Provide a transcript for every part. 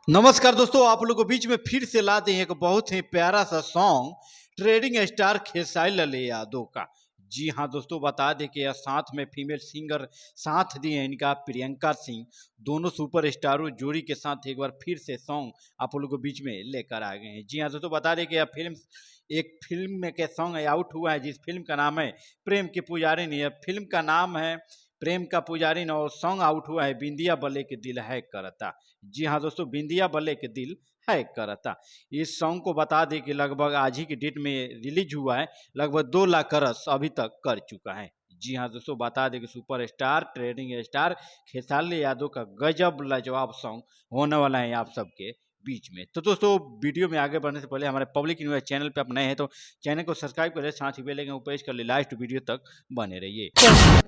नमस्कार दोस्तों, आप लोगों को बीच में फिर से ला दें एक बहुत ही प्यारा सा song trading star Khesari Lal Yadav का। जी हाँ दोस्तों, बता दें कि यह साथ में फीमेल सिंगर साथ दी हैं इनका प्रियंका सिंह। दोनों सुपर स्टारों जोड़ी के साथ एक बार फिर से सॉन्ग आप लोगों को बीच में लेकर आ गए हैं। जी हाँ दोस्तों, बता दें कि यह फिल्म एक फिल्म में के सॉन्ग आउट हुआ है, जिस फिल्म का नाम है प्रेम के पुजारी ने। यह फिल्म का नाम है प्रेम का पुजारी ने और सॉन्ग आउट हुआ है बिंदिया बल्ले के दिल है करता। जी हाँ दोस्तों, बिंदिया बल्ले के दिल है करता। इस सॉन्ग को बता दें कि लगभग आज ही की डेट में रिलीज हुआ है। लगभग 2 लाख रस अभी तक कर चुका है। जी हाँ दोस्तों, बता दें कि super star trading star Khesari Yadav का गजब लाजवाब सॉन्ग होने वाला है आप सबके बीच में। तो दोस्तों, वीडियो में आगे बढ़ने से पहले हमारे पब्लिक न्यूज़ चैनल पे आप नए हैं तो चैनल को सब्सक्राइब करें, साथ ही बेल आइकन को प्रेस कर ले, लास्ट वीडियो तक बने रहिए।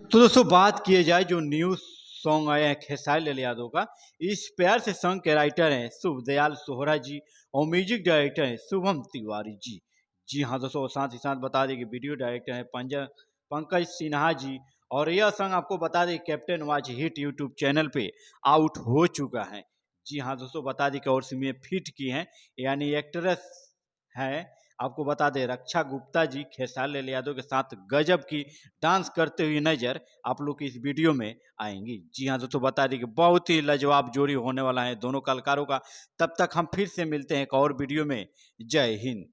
तो दोस्तों, बात किए जाए जो न्यूज़ सॉन्ग आया है खेसारी लाल यादव का, इस प्यार से सॉन्ग के राइटर हैं शुभदयाल सोहरा जी और म्यूजिक डायरेक्टर हैं शुभम तिवारी जी। जी हाँ दोस्तों, साथ ही साथ बता दें कि वीडियो डायरेक्टर हैं पंकज सिन्हा जी। और यह सॉन्ग आपको बता दें captain watch hit YouTube channel पे आउट हो चुका है। जी हाँ दोस्तों, बता दें कि और इसमें फिट की हैं यानी एक्ट्रेस है। आपको बता दें रक्षा गुप्ता जी खेसारी लाल यादव के साथ गजब की डांस करते हुए नजर आप लोग की इस वीडियो में आएंगी। जी हाँ दोस्तों, बता दें कि बहुत ही लाजवाब जोड़ी होने वाला है दोनों कलाकारों का। तब तक हम फिर से मिलते हैं एक और वीडियो में। जय हिंद।